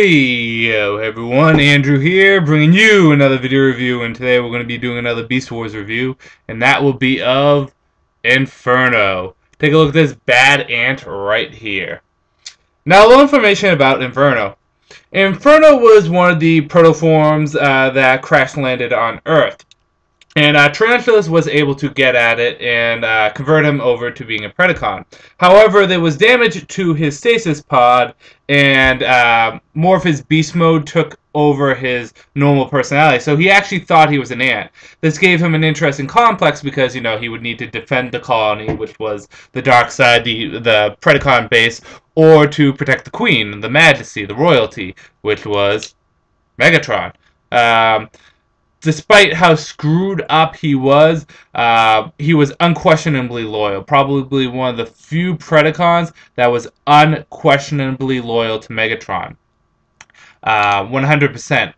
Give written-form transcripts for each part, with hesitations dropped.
Hey yo everyone, Andrew here, bringing you another video review, and today we're going to be doing another Beast Wars review, and that will be of Inferno. Take a look at this bad ant right here. Now, a little information about Inferno. Inferno was one of the protoforms that crash landed on Earth. And Tarantulas was able to get at it and convert him over to being a Predacon. However, there was damage to his stasis pod, and more of his beast mode took over his normal personality. So he actually thought he was an ant. This gave him an interesting complex because, you know, he would need to defend the colony, which was the dark side, the Predacon base, or to protect the Queen, the Majesty, the royalty, which was Megatron. Despite how screwed up he was unquestionably loyal. Probably one of the few Predacons that was unquestionably loyal to Megatron. 100%.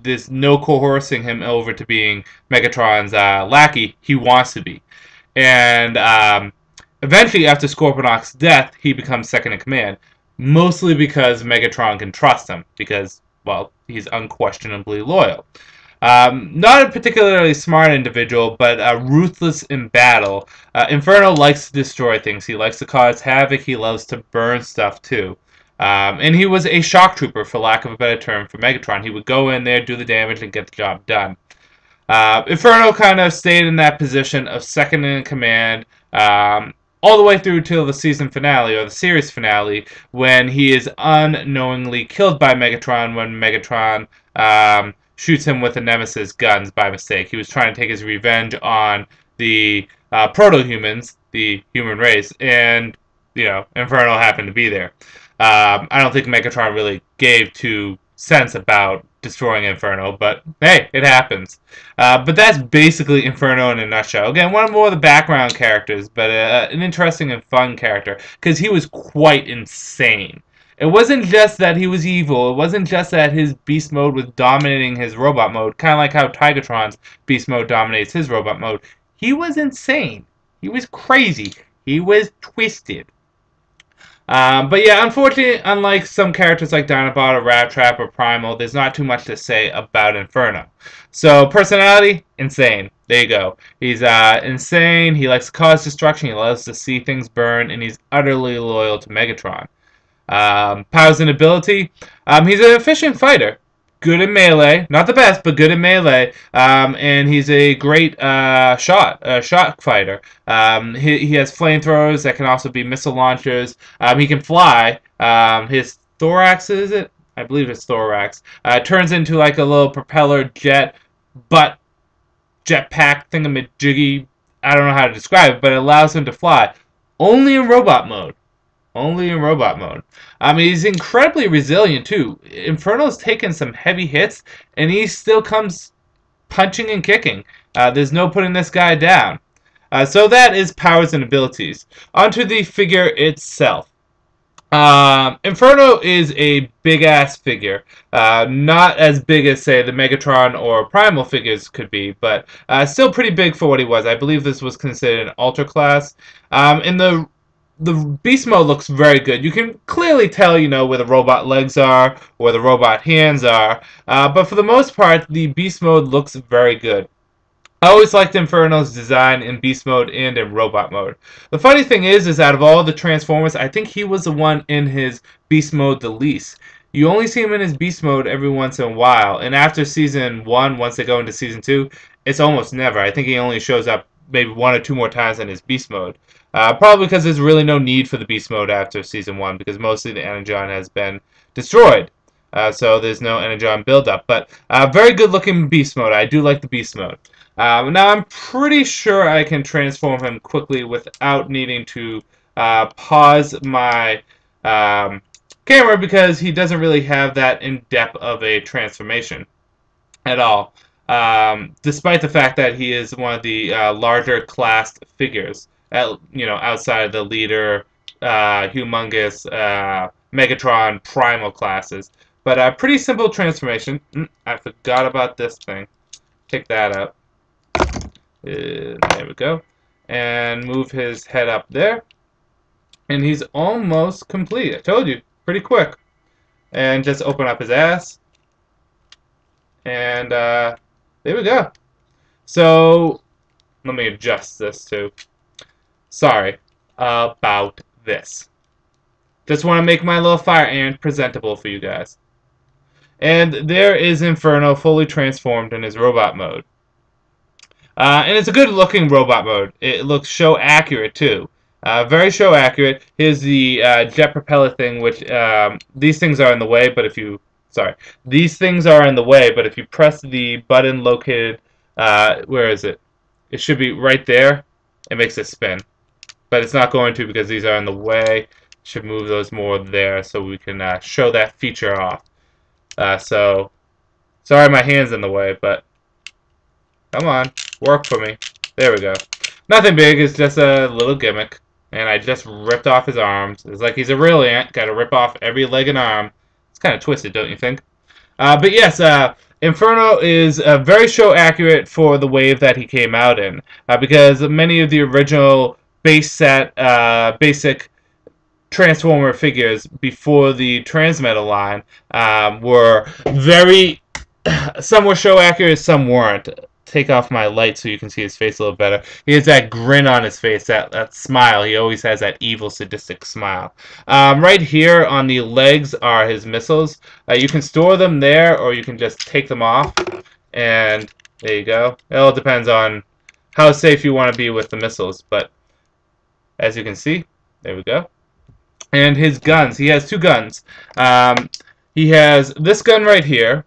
There's no coercing him over to being Megatron's lackey. He wants to be. And eventually, after Scorponok's death, he becomes second in command. Mostly because Megatron can trust him. Because, well, he's unquestionably loyal. Not a particularly smart individual, but ruthless in battle. Inferno likes to destroy things. He likes to cause havoc. He loves to burn stuff, too. And he was a shock trooper, for lack of a better term, for Megatron. He would go in there, do the damage, and get the job done. Inferno kind of stayed in that position of second in command all the way through till the season finale, or the series finale, when he is unknowingly killed by Megatron when Megatron shoots him with the Nemesis guns by mistake. He was trying to take his revenge on the proto-humans, the human race, and, you know, Inferno happened to be there. I don't think Megatron really gave 2 cents about destroying Inferno, but hey, it happens. But that's basically Inferno in a nutshell. Again, one more of the background characters, but an interesting and fun character, because he was quite insane. It wasn't just that he was evil. It wasn't just that his beast mode was dominating his robot mode, kind of like how Tigatron's beast mode dominates his robot mode. He was insane. He was crazy. He was twisted. But yeah, unfortunately, unlike some characters like Dinobot or Rat Trap or Primal, there's not too much to say about Inferno. So, personality, insane. There you go. He's insane. He likes to cause destruction. He loves to see things burn, and he's utterly loyal to Megatron. Powers and ability. He's an efficient fighter. Good in melee. Not the best, but good in melee. And he's a great shot fighter. He has flamethrowers that can also be missile launchers. He can fly. His thorax, is it? I believe it's thorax. Turns into like a little propeller jetpack thingamajiggy. I don't know how to describe it, but it allows him to fly. Only in robot mode. Only in robot mode. He's incredibly resilient, too. Inferno's taken some heavy hits, and he still comes punching and kicking. There's no putting this guy down. So that is powers and abilities. Onto the figure itself. Inferno is a big-ass figure. Not as big as, say, the Megatron or Primal figures could be, but still pretty big for what he was. I believe this was considered an Ultra class. In the beast mode looks very good. You can clearly tell, you know, where the robot legs are, where the robot hands are. But for the most part, the beast mode looks very good. I always liked Inferno's design in beast mode and in robot mode. The funny thing is out of all the Transformers, I think he was the one in his beast mode the least. You only see him in his beast mode every once in a while. And after season 1, once they go into season 2, it's almost never. I think he only shows up maybe 1 or 2 more times in his beast mode. Probably because there's really no need for the beast mode after season 1, because mostly the Energon has been destroyed. So there's no Energon buildup. But very good looking beast mode. I do like the beast mode. Now I'm pretty sure I can transform him quickly without needing to pause my camera, because he doesn't really have that in-depth of a transformation at all. Despite the fact that he is one of the larger classed figures. You know, outside of the leader, humongous, Megatron, Primal classes. But a pretty simple transformation. I forgot about this thing. Pick that up. There we go. And move his head up there. And he's almost complete. I told you, pretty quick. and just open up his ass. And there we go. So let me adjust this too. Sorry about this. Just want to make my little fire ant presentable for you guys. And there is Inferno fully transformed in his robot mode. And it's a good looking robot mode. It looks show accurate too. Very show accurate. Here's the jet propeller thing, which these things are in the way, but if you these things are in the way, but if you press the button located, where is it? It should be right there. It makes it spin, but it's not going to because these are in the way. Should move those more there so we can show that feature off. So sorry, my hand's in the way, but come on, work for me. There we go. Nothing big. It's just a little gimmick. And I just ripped off his arms. It's like he's a real ant. Got to rip off every leg and arm. It's kind of twisted, don't you think? But yes, Inferno is very show accurate for the wave that he came out in. Because many of the original base set, basic Transformer figures before the Transmetal line were very... some were show accurate, some weren't. Take off my light so you can see his face a little better. He has that grin on his face, that smile. He always has that evil, sadistic smile. Right here on the legs are his missiles. You can store them there, or you can just take them off. And there you go. It all depends on how safe you want to be with the missiles. But as you can see, there we go. And his guns. He has two guns. He has this gun right here,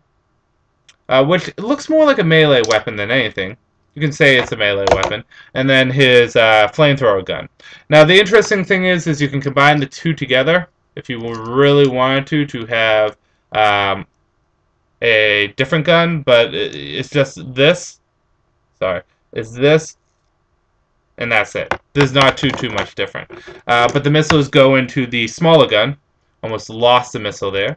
which looks more like a melee weapon than anything. You can say it's a melee weapon. And then his flamethrower gun. Now, the interesting thing is you can combine the two together if you really wanted to have a different gun, but it's just this. Sorry. It's this, and that's it. There's not too much different. But the missiles go into the smaller gun. Almost lost the missile there.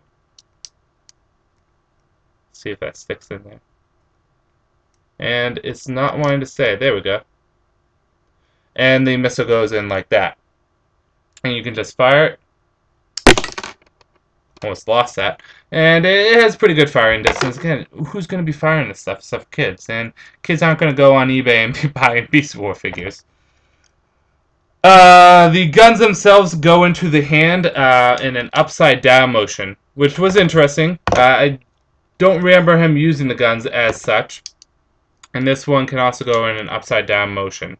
See if that sticks in there. And it's not wanting to stay. There we go. And the missile goes in like that. And you can just fire it. Almost lost that. And it has pretty good firing distance. Again, who's going to be firing this stuff? It's stuff for kids. And kids aren't going to go on eBay and be buying Beast War figures. The guns themselves go into the hand in an upside down motion, which was interesting. I don't remember him using the guns as such. And this one can also go in an upside down motion.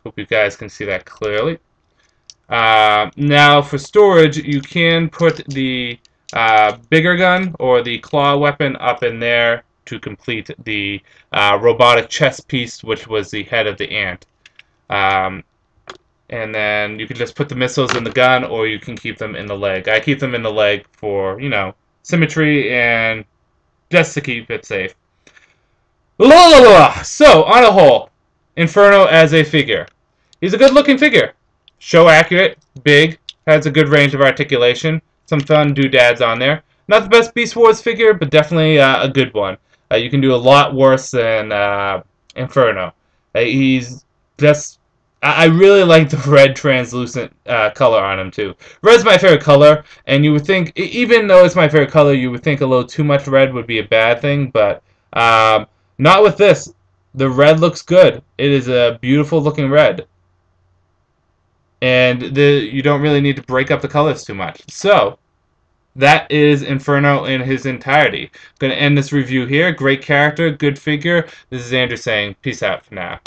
Hope you guys can see that clearly. Now for storage, you can put the bigger gun or the claw weapon up in there to complete the robotic chest piece, which was the head of the ant. And then you can just put the missiles in the gun, or you can keep them in the leg. I keep them in the leg for, you know, symmetry and just to keep it safe. So, on a whole, Inferno as a figure. He's a good-looking figure. Show accurate, big, has a good range of articulation, some fun doodads on there. Not the best Beast Wars figure, but definitely a good one. You can do a lot worse than Inferno. He's just... I really like the red translucent color on him too. Red's my favorite color, and you would think, even though it's my favorite color, you would think a little too much red would be a bad thing, but not with this. The red looks good. It is a beautiful looking red. And you don't really need to break up the colors too much. So, that is Inferno in his entirety. I'm going to end this review here. Great character, good figure. This is Andrew saying peace out for now.